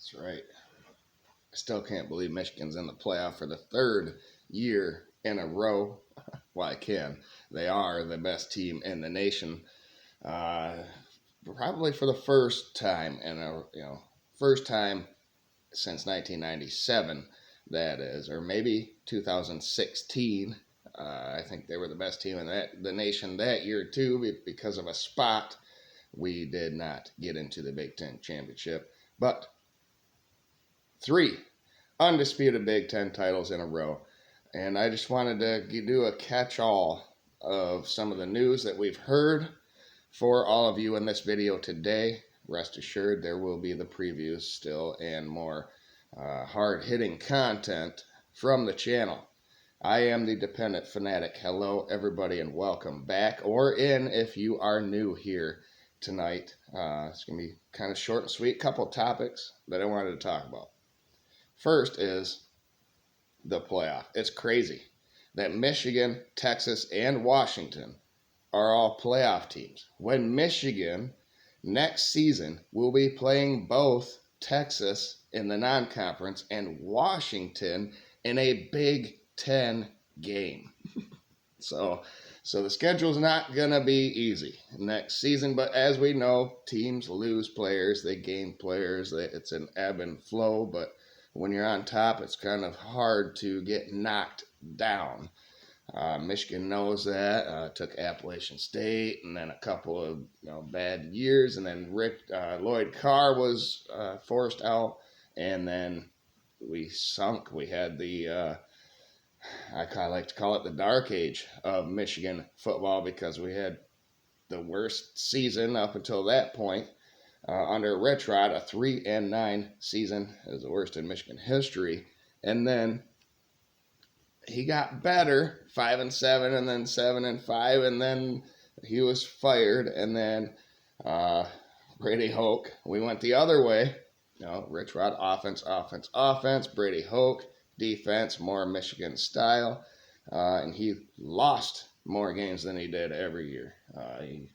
That's right. I still can't believe Michigan's in the playoff for the third year in a row. Well, I can. They are the best team in the nation. Uh, Probably for the first time first time since 1997, that is, or maybe 2016. I think they were the best team in the nation that year too, because of a spot. We did not get into the Big Ten championship, but 3 undisputed Big Ten titles in a row. And I just wanted to do a catch-all of some of the news that we've heard for all of you in this video today. Rest assured, there will be the previews still and more hard-hitting content from the channel. I am the Dependent Fanatic. Hello, everybody, and welcome back, or in if you are new here tonight. It's going to be kind of short and sweet. Couple topics that I wanted to talk about. First is the playoff. It's crazy that Michigan, Texas, and Washington are all playoff teams, when Michigan next season will be playing both Texas in the non-conference and Washington in a Big Ten game. So the schedule's not going to be easy next season, but as we know, teams lose players, they gain players. It's an ebb and flow, but when you're on top, it's kind of hard to get knocked down. Michigan knows that. Took Appalachian State, and then a couple of bad years, and then Lloyd Carr was forced out, and then we sunk. We had the I kind of like to call it the dark age of Michigan football, because we had the worst season up until that point under Rich Rod. A 3-9 season is the worst in Michigan history, and then he got better, 5-7, and then 7-5, and then he was fired, and then Brady Hoke. We went the other way. Rich Rod offense. Brady Hoke defense, more Michigan style, and he lost more games than he did every year. He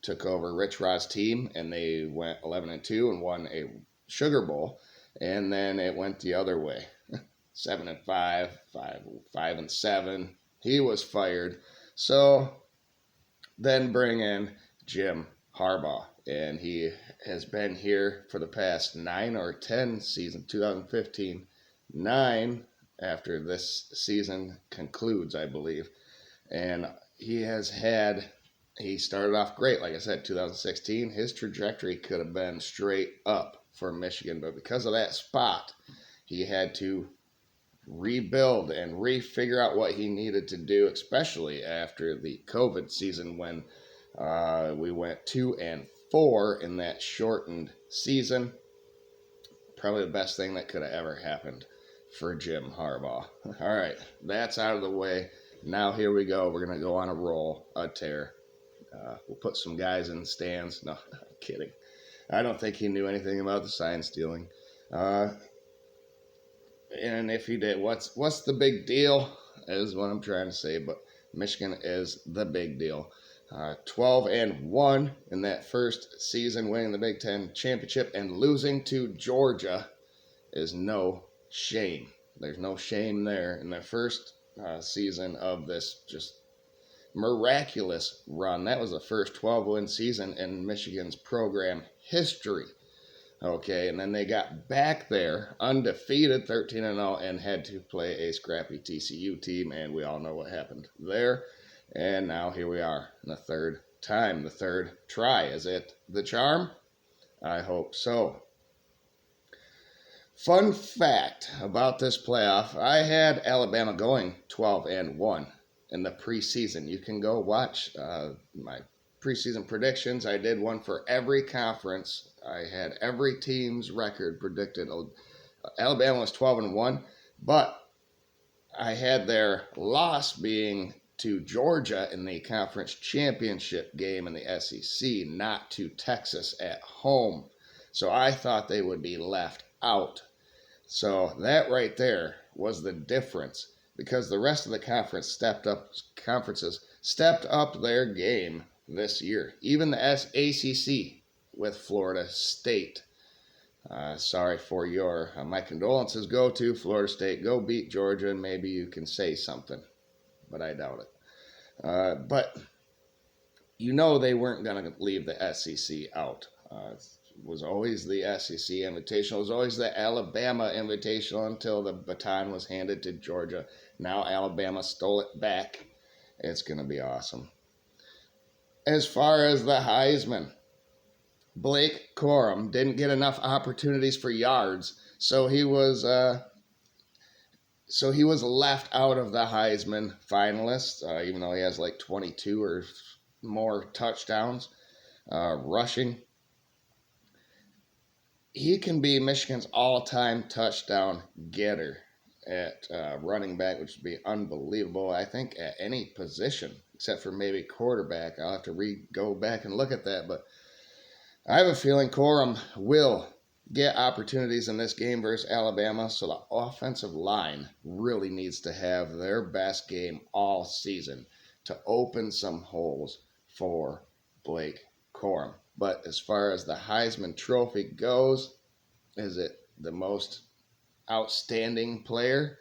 took over Rich Rod's team, and they went 11-2 and won a Sugar Bowl, and then it went the other way. 7-5, 5-7. He was fired. So then bring in Jim Harbaugh, and he has been here for the past 9 or 10 seasons. 2015, 9 after this season concludes, I believe. And he started off great. Like I said, 2016, his trajectory could have been straight up for Michigan, but because of that spot, he had to rebuild and refigure out what he needed to do, especially after the COVID season, when we went 2-4 in that shortened season. Probably the best thing that could have ever happened for Jim Harbaugh. All right, that's out of the way. Now here we go. We're going to go on a roll, a tear. We'll put some guys in the stands. No, I'm kidding. I don't think he knew anything about the sign stealing. And if he did, what's the big deal is what I'm trying to say. But Michigan is the big deal. 12-1 in that first season, winning the Big Ten championship and losing to Georgia is no shame. There's no shame there. In the first season of this just miraculous run, that was the first 12-win season in Michigan's program history. Okay, and then they got back there undefeated, 13-0, and had to play a scrappy TCU team, and we all know what happened there. And now here we are, the third time, the third try. Is it the charm? I hope so. Fun fact about this playoff, I had Alabama going 12-1 in the preseason. You can go watch my preseason predictions. I did one for every conference. I had every team's record predicted. Alabama was 12-1, but I had their loss being to Georgia in the conference championship game in the SEC, not to Texas at home. So I thought they would be left out. So that right there was the difference, because the rest of the conferences stepped up their game this year. Even the ACC with Florida State. Sorry for your, my condolences go to Florida State. Go beat Georgia, and maybe you can say something, but I doubt it. But they weren't going to leave the SEC out. It was always the SEC Invitational. It was always the Alabama Invitational until the baton was handed to Georgia. Now Alabama stole it back. It's going to be awesome. As far as the Heisman, Blake Corum didn't get enough opportunities for yards, so he was left out of the Heisman finalists, even though he has like 22 or more touchdowns rushing. He can be Michigan's all-time touchdown getter at running back, which would be unbelievable. I think at any position, except for maybe quarterback. I'll have to go back and look at that, but I have a feeling Corum will get opportunities in this game versus Alabama, so the offensive line really needs to have their best game all season to open some holes for Blake Corum. But as far as the Heisman Trophy goes, is it the most outstanding player,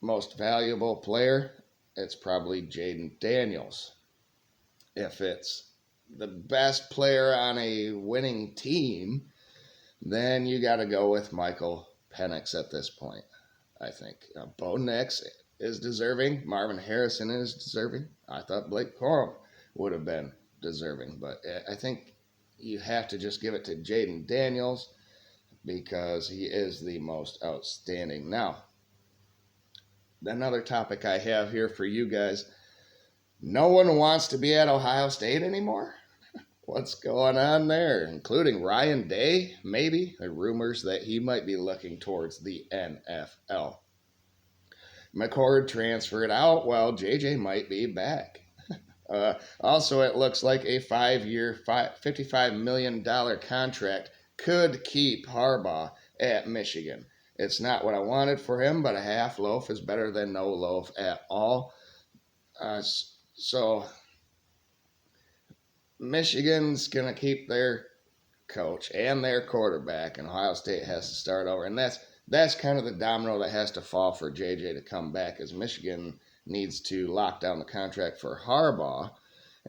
most valuable player? It's probably Jaden Daniels. If it's the best player on a winning team, then you got to go with Michael Penix at this point, I think. Bo Nix is deserving. Marvin Harrison is deserving. I thought Blake Corum would have been deserving, but I think you have to just give it to Jaden Daniels because he is the most outstanding. Now, another topic I have here for you guys. No one wants to be at Ohio State anymore? What's going on there? Including Ryan Day, maybe. There are rumors that he might be looking towards the NFL. McCord transferred out. Well, JJ might be back. Also, it looks like a 5-year, $55 million contract could keep Harbaugh at Michigan. It's not what I wanted for him, but a half loaf is better than no loaf at all. So Michigan's going to keep their coach and their quarterback, and Ohio State has to start over. And that's kind of the domino that has to fall for JJ to come back, as Michigan needs to lock down the contract for Harbaugh,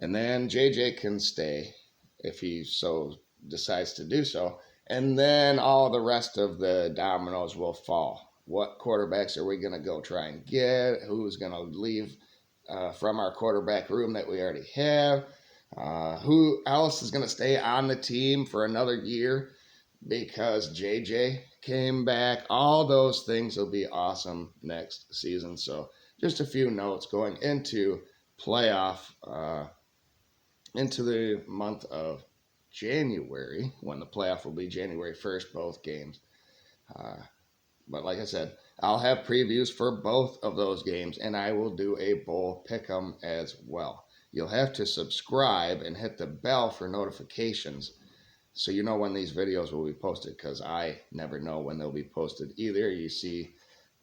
and then JJ can stay if he so decides to do so. And then all the rest of the dominoes will fall. What quarterbacks are we going to go try and get? Who's going to leave from our quarterback room that we already have? Who else is going to stay on the team for another year because JJ came back? All those things will be awesome next season. So just a few notes going into playoff, into the month of January, when the playoff will be January 1st, both games. But like I said, I'll have previews for both of those games, and I will do a bowl pick'em as well. You'll have to subscribe and hit the bell for notifications so you know when these videos will be posted, because I never know when they'll be posted either. You see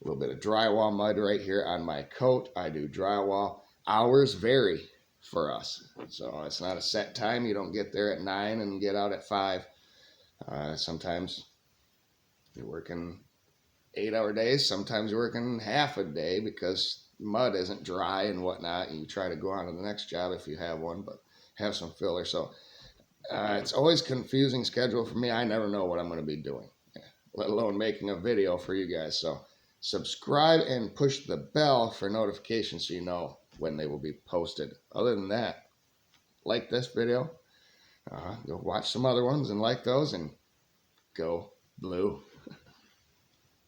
a little bit of drywall mud right here on my coat. I do drywall. Hours vary for us, so it's not a set time. You don't get there at 9 and get out at 5. Sometimes you're working 8-hour days. Sometimes you're working half a day because mud isn't dry and whatnot, and you try to go on to the next job if you have one, but have some filler. So it's always confusing schedule for me. I never know what I'm going to be doing, let alone making a video for you guys. So subscribe and push the bell for notifications so you know when they will be posted. Other than that, like this video, go watch some other ones and like those, and go blue.